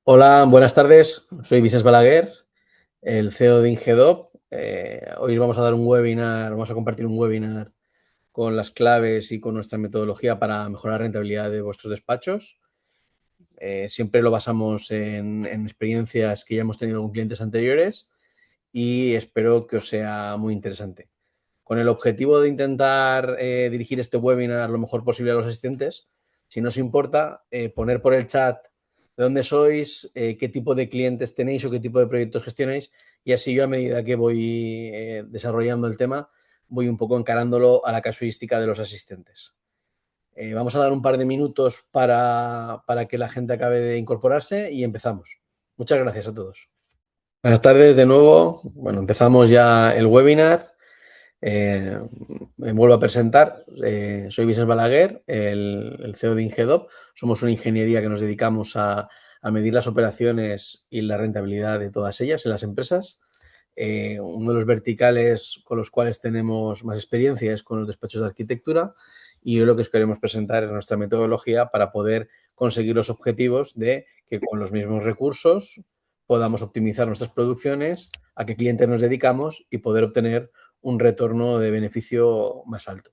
Hola, buenas tardes. Soy Vicens Balaguer, el CEO de Ingedop. Hoy os vamos a dar un webinar, vamos a compartir un webinar con las claves y con nuestra metodología para mejorar la rentabilidad de vuestros despachos. Siempre lo basamos en experiencias que ya hemos tenido con clientes anteriores y espero que os sea muy interesante. Con el objetivo de intentar dirigir este webinar lo mejor posible a los asistentes, si no os importa, poner por el chat de dónde sois, qué tipo de clientes tenéis o qué tipo de proyectos gestionáis, y así yo a medida que voy desarrollando el tema, voy un poco encarándolo a la casuística de los asistentes. Vamos a dar un par de minutos para que la gente acabe de incorporarse y empezamos. Muchas gracias a todos. Buenas tardes de nuevo. Bueno, empezamos ya el webinar. Me vuelvo a presentar. Soy Vicens Balaguer, el CEO de Ingedop. Somos una ingeniería que nos dedicamos a medir las operaciones y la rentabilidad de todas ellas en las empresas. Uno de los verticales con los cuales tenemos más experiencia es con los despachos de arquitectura, y hoy lo que os queremos presentar es nuestra metodología para poder conseguir los objetivos de que con los mismos recursos podamos optimizar nuestras producciones, a qué clientes nos dedicamos y poder obtener un retorno de beneficio más alto.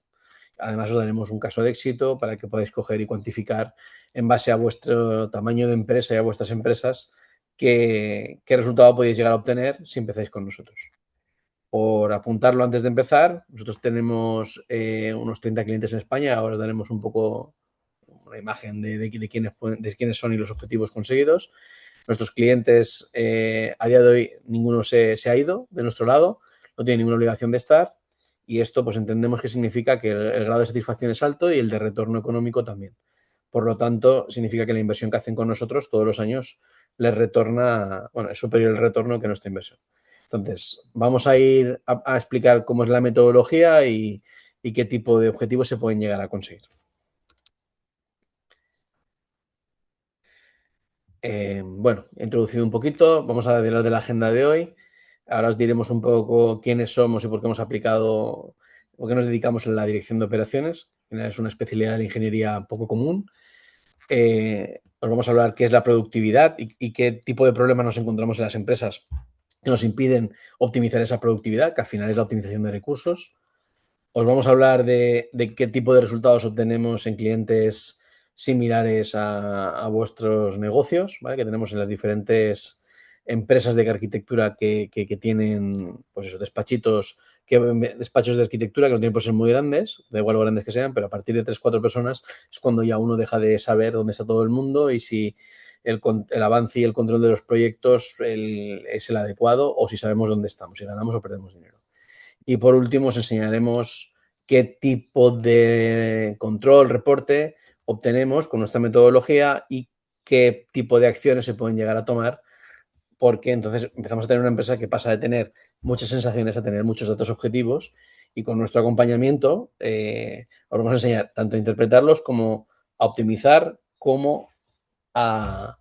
Además, os daremos un caso de éxito para que podáis coger y cuantificar en base a vuestro tamaño de empresa y a vuestras empresas qué resultado podéis llegar a obtener si empezáis con nosotros. Por apuntarlo antes de empezar, nosotros tenemos unos 30 clientes en España. Ahora os daremos un poco una imagen de quiénes son y los objetivos conseguidos. Nuestros clientes, a día de hoy, ninguno se ha ido de nuestro lado, no tiene ninguna obligación de estar, y esto pues entendemos que significa que el grado de satisfacción es alto y el de retorno económico también. Por lo tanto, significa que la inversión que hacen con nosotros todos los años les retorna, bueno, es superior el retorno que nuestra inversión. Entonces, vamos a ir a explicar cómo es la metodología y qué tipo de objetivos se pueden llegar a conseguir. Bueno, he introducido un poquito, vamos a hablar de la agenda de hoy. Ahora os diremos un poco quiénes somos y por qué hemos aplicado, por qué nos dedicamos a la dirección de operaciones. Es una especialidad de la ingeniería poco común. Os vamos a hablar qué es la productividad y qué tipo de problemas nos encontramos en las empresas que nos impiden optimizar esa productividad, que al final es la optimización de recursos. Os vamos a hablar de qué tipo de resultados obtenemos en clientes similares a vuestros negocios, ¿vale? Que tenemos en las diferentes empresas de arquitectura que tienen, pues eso, despachos de arquitectura que no tienen por ser muy grandes, da igual lo grandes que sean, pero a partir de 3 o 4 personas es cuando ya uno deja de saber dónde está todo el mundo y si el avance y el control de los proyectos es el adecuado, o si sabemos dónde estamos, si ganamos o perdemos dinero. Y por último, os enseñaremos qué tipo de control, reporte obtenemos con nuestra metodología y qué tipo de acciones se pueden llegar a tomar, porque entonces empezamos a tener una empresa que pasa de tener muchas sensaciones a tener muchos datos objetivos, y con nuestro acompañamiento os vamos a enseñar tanto a interpretarlos como a optimizar, como a,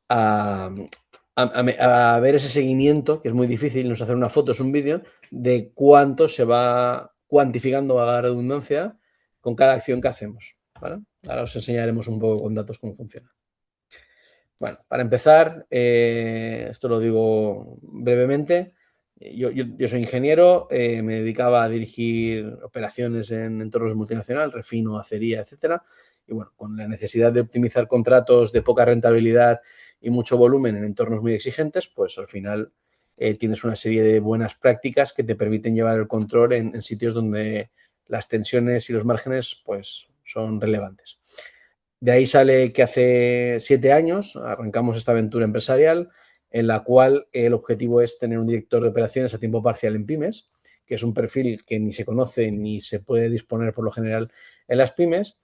a, a ver ese seguimiento, que es muy difícil, no es hacer una foto, es un vídeo, de cuánto se va cuantificando, a la redundancia, con cada acción que hacemos, ¿vale? Ahora os enseñaremos un poco con datos cómo funciona. Bueno, para empezar, esto lo digo brevemente. Yo soy ingeniero, me dedicaba a dirigir operaciones en entornos multinacionales, refino, acería, etcétera. Y bueno, con la necesidad de optimizar contratos de poca rentabilidad y mucho volumen en entornos muy exigentes, pues al final tienes una serie de buenas prácticas que te permiten llevar el control en sitios donde las tensiones y los márgenes pues son relevantes. De ahí sale que hace 7 años arrancamos esta aventura empresarial, en la cual el objetivo es tener un director de operaciones a tiempo parcial en pymes, que es un perfil que ni se conoce ni se puede disponer por lo general en las pymes.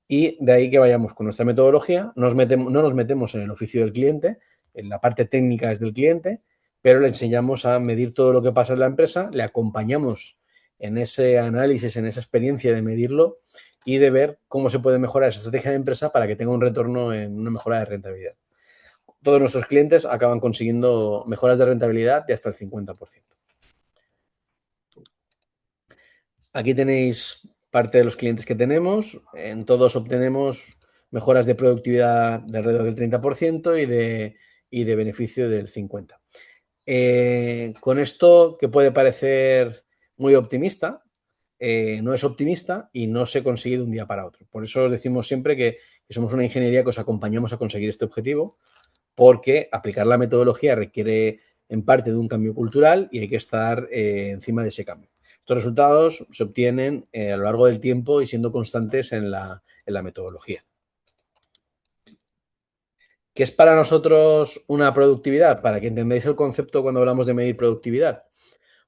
Y de ahí que vayamos con nuestra metodología. No nos metemos en el oficio del cliente, en la parte técnica es del cliente, pero le enseñamos a medir todo lo que pasa en la empresa, le acompañamos en ese análisis, en esa experiencia de medirlo y de ver cómo se puede mejorar esa estrategia de empresa para que tenga un retorno en una mejora de rentabilidad. Todos nuestros clientes acaban consiguiendo mejoras de rentabilidad de hasta el 50%. Aquí tenéis parte de los clientes que tenemos. En todos obtenemos mejoras de productividad de alrededor del 30% y de beneficio del 50%. Con esto, que puede parecer muy optimista, no es optimista y no se consigue de un día para otro. Por eso os decimos siempre que somos una ingeniería que os acompañamos a conseguir este objetivo, porque aplicar la metodología requiere en parte de un cambio cultural y hay que estar encima de ese cambio. Estos resultados se obtienen a lo largo del tiempo y siendo constantes en la metodología. ¿Qué es para nosotros una productividad? Para que entendáis el concepto cuando hablamos de medir productividad.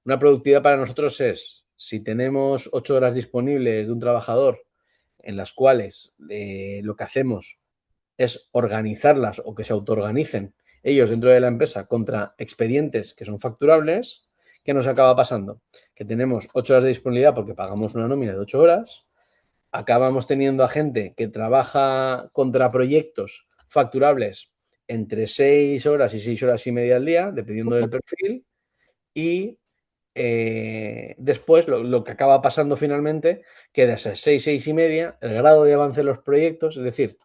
Una productividad para nosotros es, si tenemos 8 horas disponibles de un trabajador en las cuales lo que hacemos es organizarlas o que se autoorganicen ellos dentro de la empresa contra expedientes que son facturables, ¿qué nos acaba pasando? Que tenemos 8 horas de disponibilidad porque pagamos una nómina de 8 horas, acabamos teniendo a gente que trabaja contra proyectos facturables entre 6 horas y 6 horas y media al día, dependiendo del perfil, y después lo que acaba pasando finalmente, que de esas 6, 6 y media, el grado de avance de los proyectos, es decir,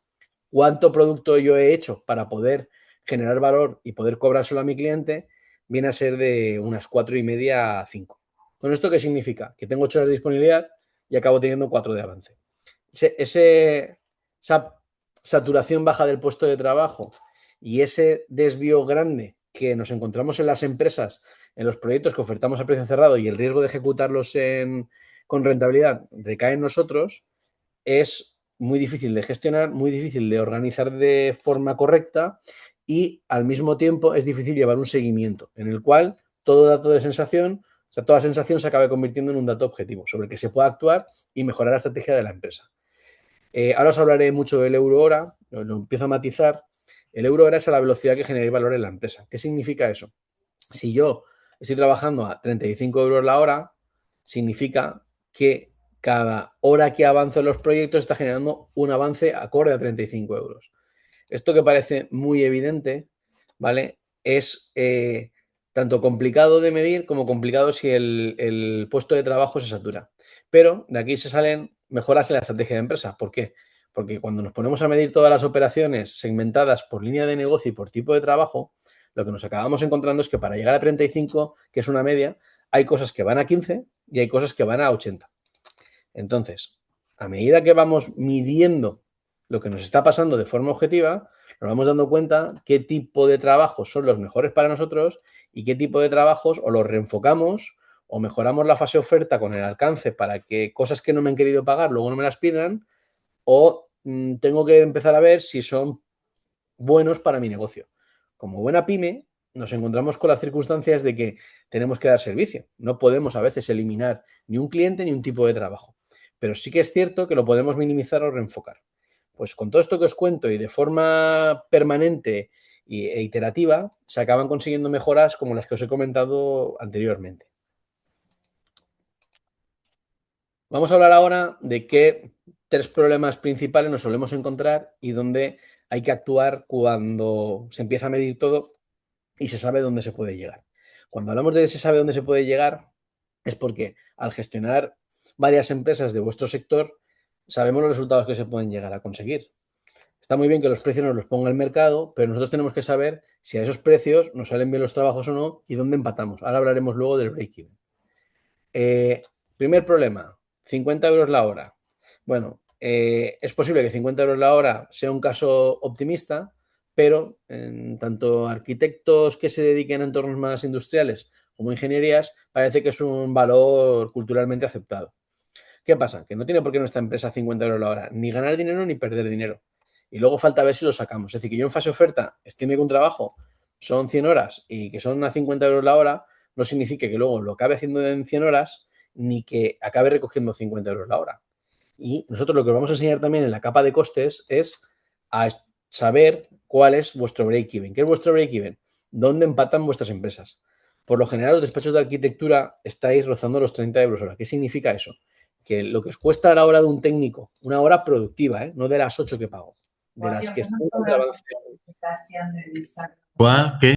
cuánto producto yo he hecho para poder generar valor y poder cobrárselo a mi cliente, viene a ser de unas 4 y media a 5. ¿Con esto qué significa? Que tengo 8 horas de disponibilidad y acabo teniendo 4 de avance. Esa saturación baja del puesto de trabajo y ese desvío grande que nos encontramos en las empresas, en los proyectos que ofertamos a precio cerrado y el riesgo de ejecutarlos con rentabilidad recae en nosotros, es muy difícil de gestionar, muy difícil de organizar de forma correcta y al mismo tiempo es difícil llevar un seguimiento en el cual todo dato de sensación, o sea, toda sensación se acabe convirtiendo en un dato objetivo sobre el que se pueda actuar y mejorar la estrategia de la empresa. Ahora os hablaré mucho del euro hora, lo empiezo a matizar. El euro hora es a la velocidad que generéis valor en la empresa. ¿Qué significa eso? Si yo estoy trabajando a 35 euros la hora, significa que cada hora que avanzo en los proyectos está generando un avance acorde a 35 euros. Esto que parece muy evidente, ¿vale? Es tanto complicado de medir como complicado si el puesto de trabajo se satura. Pero de aquí se salen mejoras en la estrategia de empresa. ¿Por qué? Porque cuando nos ponemos a medir todas las operaciones segmentadas por línea de negocio y por tipo de trabajo, lo que nos acabamos encontrando es que para llegar a 35, que es una media, hay cosas que van a 15 y hay cosas que van a 80. Entonces, a medida que vamos midiendo lo que nos está pasando de forma objetiva, nos vamos dando cuenta qué tipo de trabajos son los mejores para nosotros y qué tipo de trabajos o los reenfocamos o mejoramos la fase oferta con el alcance para que cosas que no me han querido pagar luego no me las pidan o tengo que empezar a ver si son buenos para mi negocio. Como buena pyme, nos encontramos con las circunstancias de que tenemos que dar servicio. No podemos a veces eliminar ni un cliente ni un tipo de trabajo. Pero sí que es cierto que lo podemos minimizar o reenfocar. Pues con todo esto que os cuento y de forma permanente e iterativa, se acaban consiguiendo mejoras como las que os he comentado anteriormente. Vamos a hablar ahora de qué 3 problemas principales nos solemos encontrar y dónde hay que actuar cuando se empieza a medir todo y se sabe dónde se puede llegar. Cuando hablamos de se sabe dónde se puede llegar, es porque al gestionar varias empresas de vuestro sector, sabemos los resultados que se pueden llegar a conseguir. Está muy bien que los precios nos los ponga el mercado, pero nosotros tenemos que saber si a esos precios nos salen bien los trabajos o no y dónde empatamos. Ahora hablaremos luego del break-even. Primer problema, 50 euros la hora. Bueno, es posible que 50 euros la hora sea un caso optimista, pero en tanto arquitectos que se dediquen a entornos más industriales como ingenierías, parece que es un valor culturalmente aceptado. ¿Qué pasa? Que no tiene por qué nuestra empresa 50 euros la hora, ni ganar dinero ni perder dinero. Y luego falta ver si lo sacamos. Es decir, que yo en fase oferta estime que un trabajo son 100 horas y que son a 50 euros la hora, no significa que luego lo acabe haciendo en 100 horas ni que acabe recogiendo 50 euros la hora. Y nosotros lo que os vamos a enseñar también en la capa de costes es a saber cuál es vuestro break-even. ¿Qué es vuestro break-even? ¿Dónde empatan vuestras empresas? Por lo general, los despachos de arquitectura estáis rozando los 30 euros hora. ¿Qué significa eso? Que lo que os cuesta a la hora de un técnico, una hora productiva, no de las 8 que pago, de las que están contra avance. ¿Cuál? ¿Qué?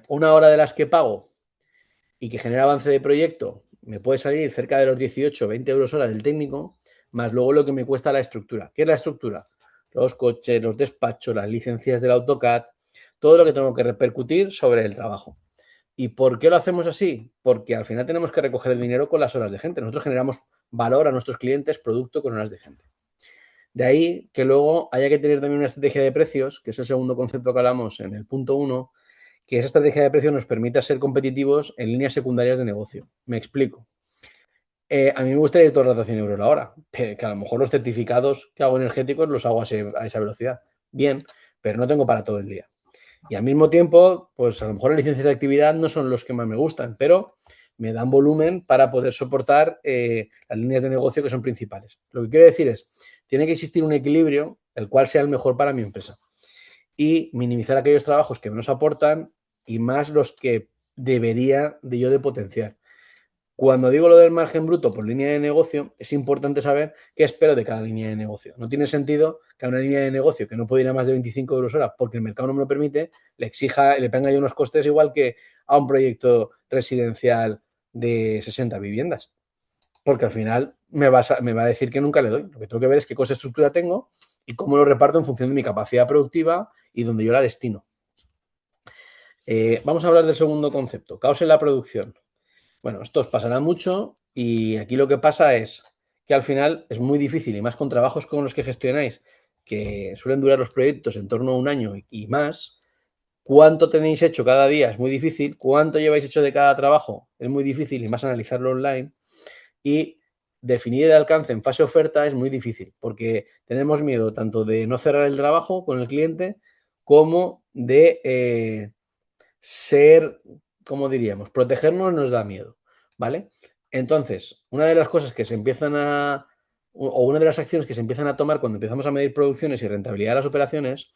Una hora de las que pago y que genera avance de proyecto, me puede salir cerca de los 18, 20 euros hora del técnico, más luego lo que me cuesta la estructura. ¿Qué es la estructura? Los coches, los despachos, las licencias del AutoCAD, todo lo que tengo que repercutir sobre el trabajo. ¿Y por qué lo hacemos así? Porque al final tenemos que recoger el dinero con las horas de gente. Nosotros generamos valor a nuestros clientes, producto con horas de gente. De ahí que luego haya que tener también una estrategia de precios, que es el segundo concepto que hablamos en el punto 1, que esa estrategia de precios nos permita ser competitivos en líneas secundarias de negocio. Me explico. A mí me gustaría ir todo el rato a 100 euros la hora, que a lo mejor los certificados que hago energéticos los hago a esa velocidad. Bien, pero no tengo para todo el día. Y al mismo tiempo, pues a lo mejor las licencias de actividad no son los que más me gustan, pero me dan volumen para poder soportar las líneas de negocio que son principales. Lo que quiero decir es, tiene que existir un equilibrio el cual sea el mejor para mi empresa y minimizar aquellos trabajos que menos aportan y más los que debería de yo de potenciar. Cuando digo lo del margen bruto por línea de negocio, es importante saber qué espero de cada línea de negocio. No tiene sentido que a una línea de negocio que no puede ir a más de 25 euros hora porque el mercado no me lo permite, le ponga yo unos costes igual que a un proyecto residencial de 60 viviendas. Porque al final me va a decir que nunca le doy. Lo que tengo que ver es qué coste estructura tengo y cómo lo reparto en función de mi capacidad productiva y donde yo la destino. Vamos a hablar del segundo concepto, caos en la producción. Bueno, esto os pasará mucho y aquí lo que pasa es que al final es muy difícil y más con trabajos como los que gestionáis, que suelen durar los proyectos en torno a un año y más. ¿Cuánto tenéis hecho cada día? Es muy difícil. ¿Cuánto lleváis hecho de cada trabajo? Es muy difícil y más analizarlo online. Y definir el alcance en fase oferta es muy difícil porque tenemos miedo tanto de no cerrar el trabajo con el cliente como de ser, ¿cómo diríamos? Protegernos nos da miedo, ¿vale? Entonces, una de las cosas que se empiezan o una de las acciones que se empiezan a tomar cuando empezamos a medir producciones y rentabilidad de las operaciones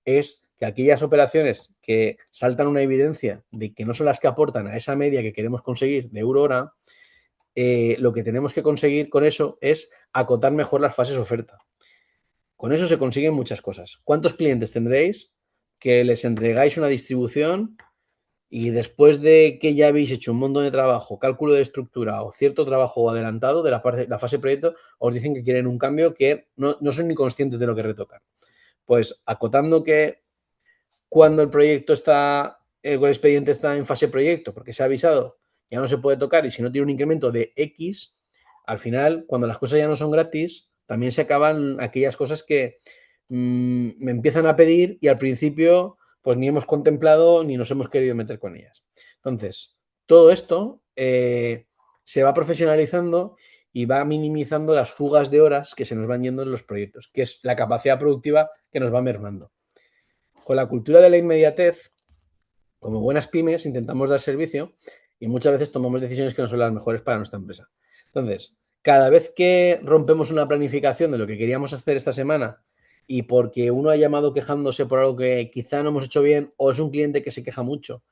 es que aquellas operaciones que saltan una evidencia de que no son las que aportan a esa media que queremos conseguir de euro hora, lo que tenemos que conseguir con eso es acotar mejor las fases oferta. Con eso se consiguen muchas cosas. ¿Cuántos clientes tendréis que les entregáis una distribución y después de que ya habéis hecho un montón de trabajo, cálculo de estructura o cierto trabajo adelantado de la fase proyecto, os dicen que quieren un cambio que no son ni conscientes de lo que retocar? Pues acotando que cuando el proyecto está, el expediente está en fase proyecto, porque se ha avisado, ya no se puede tocar y si no tiene un incremento de X, al final, cuando las cosas ya no son gratis, también se acaban aquellas cosas que me empiezan a pedir y al principio pues ni hemos contemplado ni nos hemos querido meter con ellas. Entonces, todo esto se va profesionalizando y va minimizando las fugas de horas que se nos van yendo en los proyectos, que es la capacidad productiva que nos va mermando. Con la cultura de la inmediatez, como buenas pymes, intentamos dar servicio y muchas veces tomamos decisiones que no son las mejores para nuestra empresa. Entonces, cada vez que rompemos una planificación de lo que queríamos hacer esta semana y porque uno ha llamado quejándose por algo que quizá no hemos hecho bien o es un cliente que se queja mucho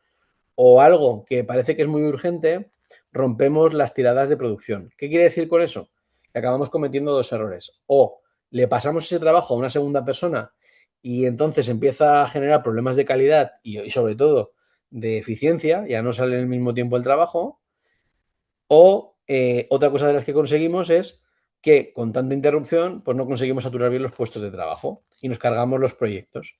o algo que parece que es muy urgente, rompemos las tiradas de producción. ¿Qué quiere decir con eso? Que acabamos cometiendo dos errores. O le pasamos ese trabajo a una segunda persona y entonces empieza a generar problemas de calidad y sobre todo de eficiencia, ya no sale en el mismo tiempo el trabajo. O otra cosa de las que conseguimos es que con tanta interrupción pues no conseguimos saturar bien los puestos de trabajo y nos cargamos los proyectos.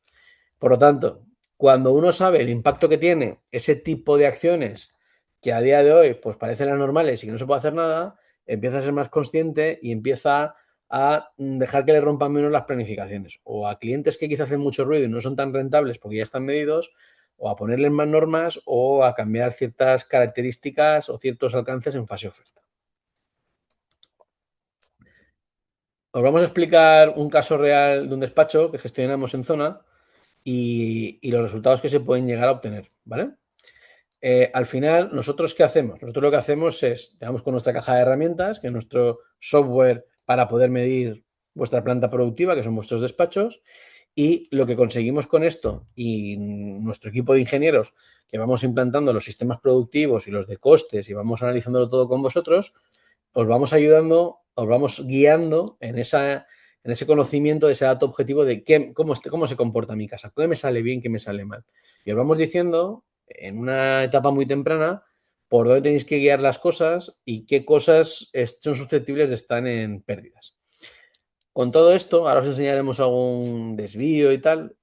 Por lo tanto, cuando uno sabe el impacto que tiene ese tipo de acciones que a día de hoy pues parecen anormales y que no se puede hacer nada, empieza a ser más consciente y empieza a dejar que le rompan menos las planificaciones. O a clientes que quizás hacen mucho ruido y no son tan rentables porque ya están medidos, o a ponerles más normas o a cambiar ciertas características o ciertos alcances en fase oferta. Os vamos a explicar un caso real de un despacho que gestionamos en zona y los resultados que se pueden llegar a obtener, ¿vale? Al final, ¿nosotros qué hacemos? Nosotros lo que hacemos es, llegamos con nuestra caja de herramientas, que es nuestro software para poder medir vuestra planta productiva, que son vuestros despachos, y lo que conseguimos con esto y nuestro equipo de ingenieros, que vamos implantando los sistemas productivos y los de costes y vamos analizándolo todo con vosotros, os vamos ayudando, os vamos guiando en ese conocimiento de ese dato objetivo de cómo se comporta mi casa, qué me sale bien, qué me sale mal. Y os vamos diciendo en una etapa muy temprana por dónde tenéis que guiar las cosas y qué cosas son susceptibles de estar en pérdidas. Con todo esto, ahora os enseñaremos algún desvío y tal.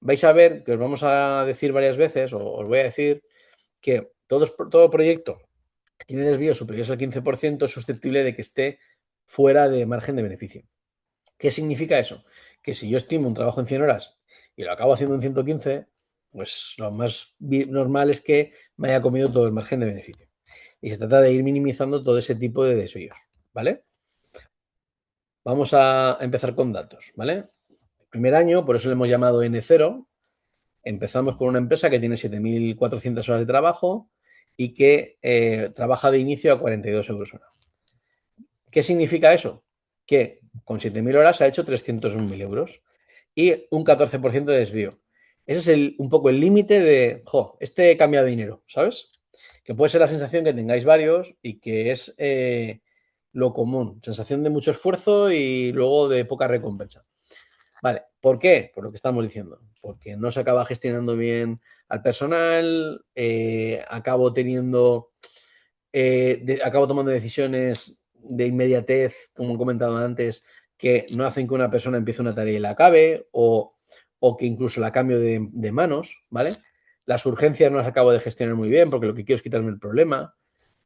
Vais a ver que os vamos a decir varias veces, o os voy a decir, que todo proyecto que tiene desvíos superiores al 15% es susceptible de que esté fuera de margen de beneficio. ¿Qué significa eso? Que si yo estimo un trabajo en 100 horas y lo acabo haciendo en 115, pues lo más normal es que me haya comido todo el margen de beneficio. Y se trata de ir minimizando todo ese tipo de desvíos, ¿vale? Vamos a empezar con datos, ¿vale? El primer año, por eso le hemos llamado N0, empezamos con una empresa que tiene 7.400 horas de trabajo y que trabaja de inicio a 42 euros hora. ¿Qué significa eso? Que con 7.000 horas ha hecho 301.000 euros y un 14% de desvío. Ese es un poco el límite de, este cambia de dinero, ¿sabes? Que puede ser la sensación que tengáis varios y que es lo común, sensación de mucho esfuerzo y luego de poca recompensa. Vale, ¿por qué? Por lo que estamos diciendo. Porque no se acaba gestionando bien al personal, acabo tomando decisiones de inmediatez, como he comentado antes, que no hacen que una persona empiece una tarea y la acabe, o que incluso la cambio de manos, ¿vale? Las urgencias no las acabo de gestionar muy bien porque lo que quiero es quitarme el problema.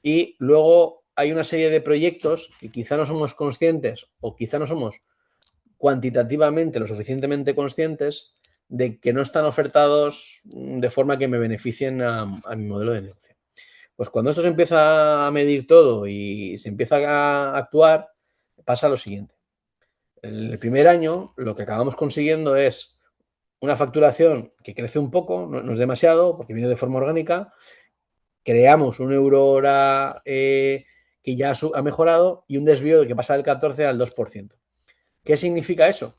Y luego hay una serie de proyectos que quizá no somos conscientes o quizá no somos cuantitativamente lo suficientemente conscientes de que no están ofertados de forma que me beneficien a mi modelo de negocio. Pues cuando esto se empieza a medir todo y se empieza a actuar, pasa lo siguiente. El primer año lo que acabamos consiguiendo es una facturación que crece un poco, no es demasiado, porque viene de forma orgánica, creamos un euro hora que ya ha mejorado y un desvío de que pasa del 14 al 2%. ¿Qué significa eso?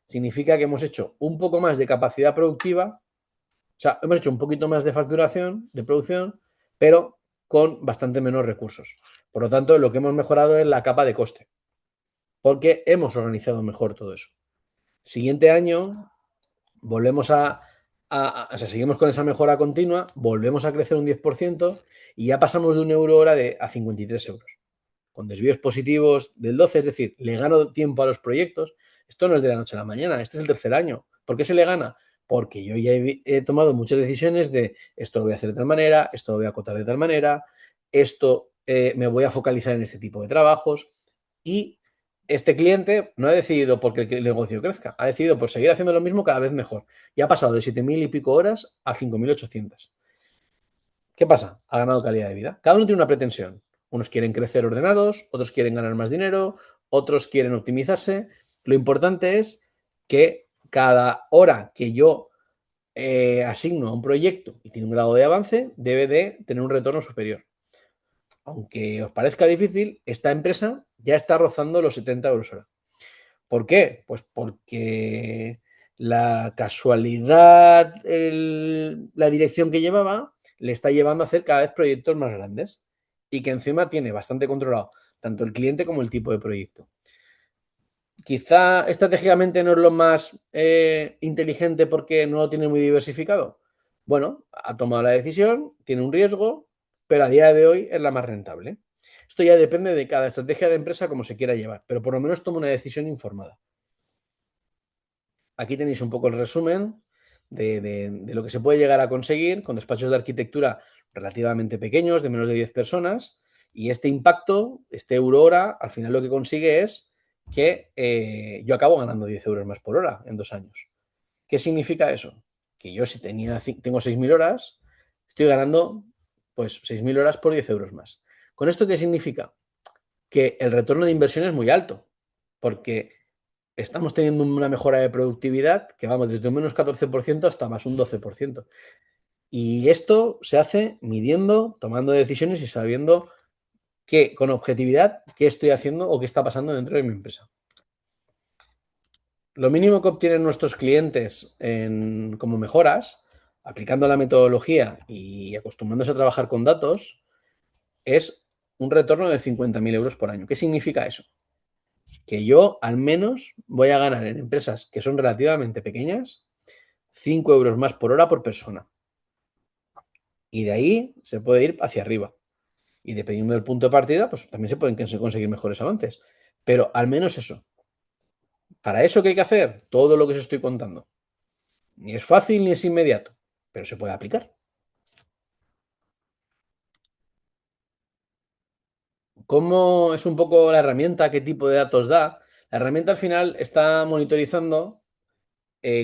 Significa que hemos hecho un poco más de capacidad productiva, o sea, hemos hecho un poquito más de facturación, de producción, pero con bastante menos recursos. Por lo tanto, lo que hemos mejorado es la capa de coste, porque hemos organizado mejor todo eso. Siguiente año, volvemos o sea, seguimos con esa mejora continua, volvemos a crecer un 10% y ya pasamos de un euro hora a 53 euros. Con desvíos positivos del 12, es decir, le gano tiempo a los proyectos. Esto no es de la noche a la mañana, este es el tercer año. ¿Por qué se le gana? Porque yo ya he tomado muchas decisiones de esto lo voy a hacer de tal manera, esto lo voy a acotar de tal manera, esto me voy a focalizar en este tipo de trabajos y este cliente no ha decidido porque el negocio crezca, ha decidido por seguir haciendo lo mismo cada vez mejor y ha pasado de 7.000 y pico horas a 5.800. ¿Qué pasa? Ha ganado calidad de vida. Cada uno tiene una pretensión. Unos quieren crecer ordenados, otros quieren ganar más dinero, otros quieren optimizarse. Lo importante es que cada hora que yo asigno a un proyecto y tiene un grado de avance, debe de tener un retorno superior. Aunque os parezca difícil, esta empresa ya está rozando los 70 euros hora. ¿Por qué? Pues porque la casualidad, la dirección que llevaba, le está llevando a hacer cada vez proyectos más grandes y que encima tiene bastante controlado tanto el cliente como el tipo de proyecto. Quizá estratégicamente no es lo más inteligente porque no lo tiene muy diversificado. Bueno, ha tomado la decisión, tiene un riesgo, pero a día de hoy es la más rentable. Esto ya depende de cada estrategia de empresa como se quiera llevar, pero por lo menos toma una decisión informada. Aquí tenéis un poco el resumen de lo que se puede llegar a conseguir con despachos de arquitectura relativamente pequeños, de menos de 10 personas, y este impacto, este euro hora, al final lo que consigue es que yo acabo ganando 10 euros más por hora en 2 años. ¿Qué significa eso? Que yo si tengo 6.000 horas, estoy ganando pues 6.000 horas por 10 euros más. ¿Con esto qué significa? Que el retorno de inversión es muy alto, porque estamos teniendo una mejora de productividad que vamos desde un menos 14% hasta más un 12%. Y esto se hace midiendo, tomando decisiones y sabiendo con objetividad qué estoy haciendo o qué está pasando dentro de mi empresa. Lo mínimo que obtienen nuestros clientes como mejoras, aplicando la metodología y acostumbrándose a trabajar con datos, es un retorno de 50.000 euros por año. ¿Qué significa eso? Que yo al menos voy a ganar en empresas que son relativamente pequeñas 5 euros más por hora por persona. Y de ahí se puede ir hacia arriba. Y dependiendo del punto de partida, pues también se pueden conseguir mejores avances. Pero al menos eso. Para eso, ¿qué hay que hacer? Todo lo que os estoy contando. Ni es fácil ni es inmediato, pero se puede aplicar. ¿Cómo es un poco la herramienta? ¿Qué tipo de datos da? La herramienta al final está monitorizando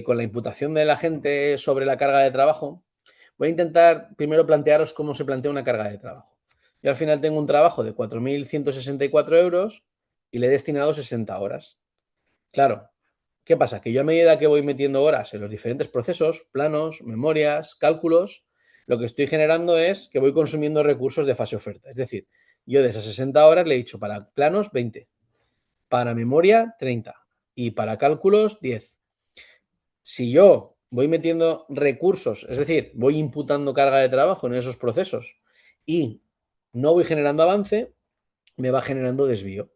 con la imputación de la gente sobre la carga de trabajo. Voy a intentar primero plantearos cómo se plantea una carga de trabajo. Yo al final tengo un trabajo de 4.164 euros y le he destinado 60 horas. Claro, ¿qué pasa? Que yo a medida que voy metiendo horas en los diferentes procesos, planos, memorias, cálculos, lo que estoy generando es que voy consumiendo recursos de fase oferta. Es decir, yo de esas 60 horas le he dicho para planos 20, para memoria 30 y para cálculos 10. Si yo voy metiendo recursos, es decir, voy imputando carga de trabajo en esos procesos y no voy generando avance, me va generando desvío.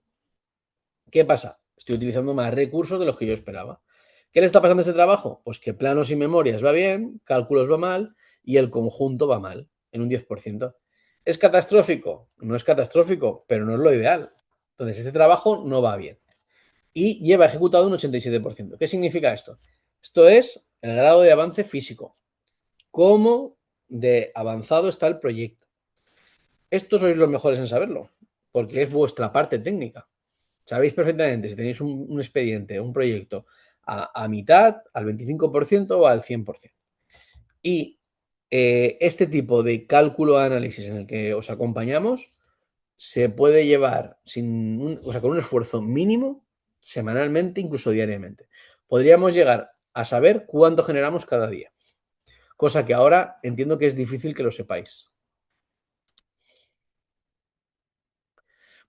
¿Qué pasa? Estoy utilizando más recursos de los que yo esperaba. ¿Qué le está pasando a este trabajo? Pues que planos y memorias va bien, cálculos va mal y el conjunto va mal, en un 10%. ¿Es catastrófico? No es catastrófico, pero no es lo ideal. Entonces, este trabajo no va bien y lleva ejecutado un 87%. ¿Qué significa esto? Esto es el grado de avance físico. ¿Cómo de avanzado está el proyecto? Esto sois los mejores en saberlo, porque es vuestra parte técnica. Sabéis perfectamente si tenéis un expediente, un proyecto a mitad, al 25% o al 100%. Y este tipo de cálculo análisis en el que os acompañamos se puede llevar con un esfuerzo mínimo semanalmente, incluso diariamente. Podríamos llegar a saber cuánto generamos cada día, cosa que ahora entiendo que es difícil que lo sepáis.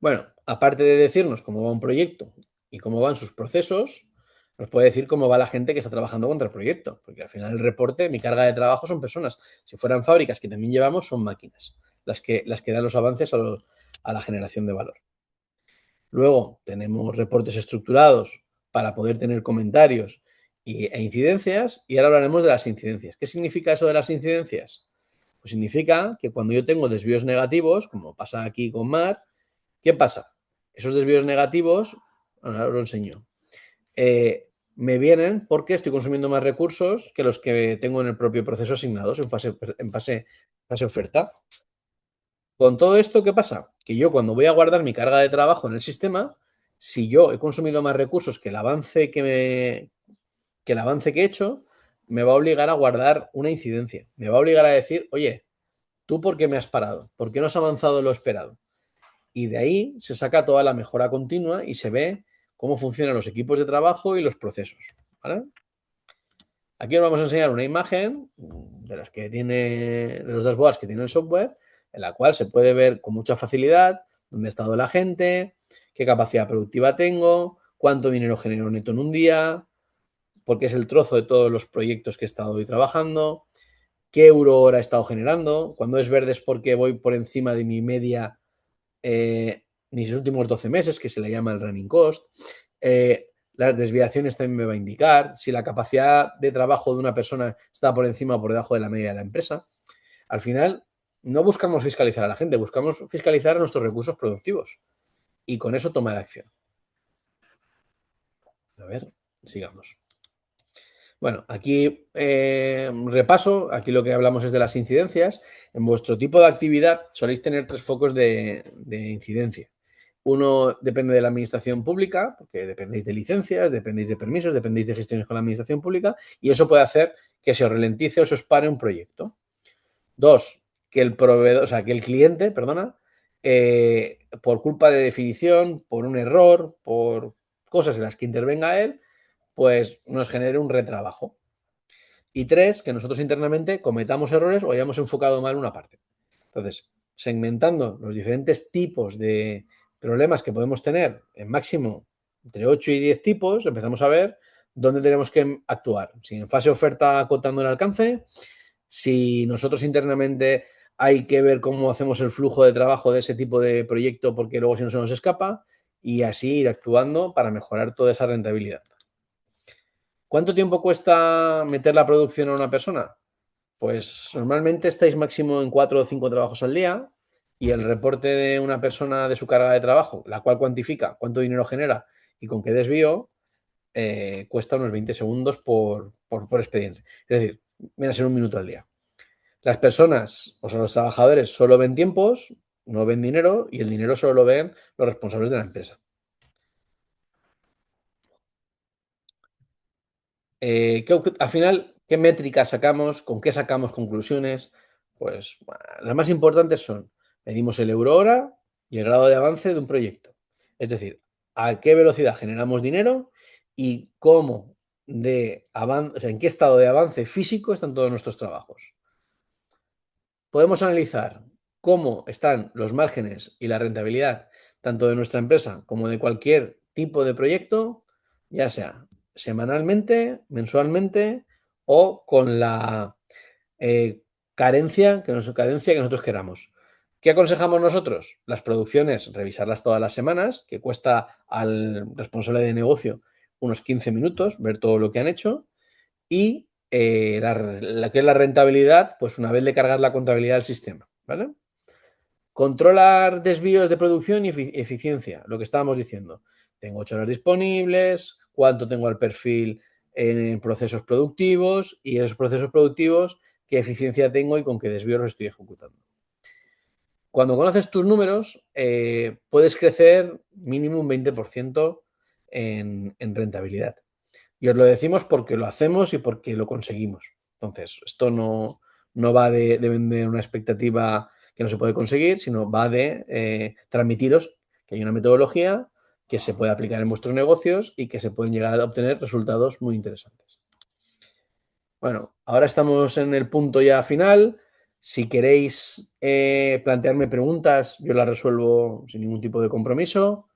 Bueno, aparte de decirnos cómo va un proyecto y cómo van sus procesos, nos puede decir cómo va la gente que está trabajando contra el proyecto, porque al final el reporte, mi carga de trabajo son personas. Si fueran fábricas que también llevamos, son máquinas, las que dan los avances a la generación de valor. Luego tenemos reportes estructurados para poder tener comentarios e incidencias, y ahora hablaremos de las incidencias. ¿Qué significa eso de las incidencias? Pues significa que cuando yo tengo desvíos negativos, como pasa aquí con Mar, ¿qué pasa? Esos desvíos negativos, ahora os lo enseño, me vienen porque estoy consumiendo más recursos que los que tengo en el propio proceso asignados en fase oferta. Con todo esto, ¿qué pasa? Que yo cuando voy a guardar mi carga de trabajo en el sistema, si yo he consumido más recursos que el avance que he hecho, me va a obligar a guardar una incidencia. Me va a obligar a decir, oye, ¿tú por qué me has parado? ¿Por qué no has avanzado lo esperado? Y de ahí se saca toda la mejora continua y se ve cómo funcionan los equipos de trabajo y los procesos. ¿Vale? Aquí os vamos a enseñar una imagen de las que tiene, de los dashboards que tiene el software, en la cual se puede ver con mucha facilidad dónde ha estado la gente, qué capacidad productiva tengo, cuánto dinero genero neto en un día, porque es el trozo de todos los proyectos que he estado hoy trabajando, qué euro hora he estado generando. Cuando es verde es porque voy por encima de mi media mis últimos 12 meses, que se le llama el running cost. Las desviaciones también me va a indicar si la capacidad de trabajo de una persona está por encima o por debajo de la media de la empresa. Al final, no buscamos fiscalizar a la gente, buscamos fiscalizar a nuestros recursos productivos y con eso tomar acción. A ver, sigamos. Bueno, aquí repaso, aquí lo que hablamos es de las incidencias. En vuestro tipo de actividad soléis tener tres focos de incidencia. Uno depende de la administración pública, porque dependéis de licencias, dependéis de permisos, dependéis de gestiones con la administración pública, y eso puede hacer que se os ralentice o se os pare un proyecto. Dos, que el proveedor, o sea, que el cliente, perdona, por culpa de definición, por un error, por cosas en las que intervenga él, pues nos genere un retrabajo. Y tres, que nosotros internamente cometamos errores o hayamos enfocado mal una parte. Entonces, segmentando los diferentes tipos de problemas que podemos tener, en máximo entre 8 y 10 tipos, empezamos a ver dónde tenemos que actuar. Si en fase oferta acotando el alcance, si nosotros internamente hay que ver cómo hacemos el flujo de trabajo de ese tipo de proyecto porque luego si no se nos escapa y así ir actuando para mejorar toda esa rentabilidad. ¿Cuánto tiempo cuesta meter la producción a una persona? Pues normalmente estáis máximo en 4 o 5 trabajos al día y el reporte de una persona de su carga de trabajo, la cual cuantifica cuánto dinero genera y con qué desvío, cuesta unos 20 segundos por expediente. Es decir, viene a ser 1 minuto al día. Las personas, o sea, los trabajadores solo ven tiempos, no ven dinero, y el dinero solo lo ven los responsables de la empresa. Al final, ¿qué métricas sacamos? ¿Con qué sacamos conclusiones? Pues las más importantes son, medimos el euro hora y el grado de avance de un proyecto. Es decir, a qué velocidad generamos dinero y cómo o sea, en qué estado de avance físico están todos nuestros trabajos. Podemos analizar cómo están los márgenes y la rentabilidad tanto de nuestra empresa como de cualquier tipo de proyecto, ya sea semanalmente, mensualmente o con la cadencia que nosotros queramos. ¿Qué aconsejamos nosotros? Las producciones, revisarlas todas las semanas, que cuesta al responsable de negocio unos 15 minutos ver todo lo que han hecho, y la que es la rentabilidad, pues una vez de cargar la contabilidad del sistema, ¿vale? Controlar desvíos de producción y eficiencia, lo que estábamos diciendo. Tengo 8 horas disponibles, cuánto tengo al perfil en procesos productivos y esos procesos productivos, qué eficiencia tengo y con qué desvíos los estoy ejecutando. Cuando conoces tus números, puedes crecer mínimo un 20% en rentabilidad. Y os lo decimos porque lo hacemos y porque lo conseguimos. Entonces, esto no va de vender una expectativa que no se puede conseguir, sino va de transmitiros que hay una metodología que se puede aplicar en vuestros negocios y que se pueden llegar a obtener resultados muy interesantes. Bueno, ahora estamos en el punto ya final. Si queréis plantearme preguntas, yo las resuelvo sin ningún tipo de compromiso.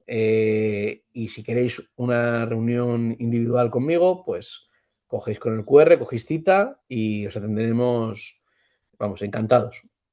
Y si queréis una reunión individual conmigo, pues cogéis con el QR, cogéis cita y os atenderemos, vamos, encantados.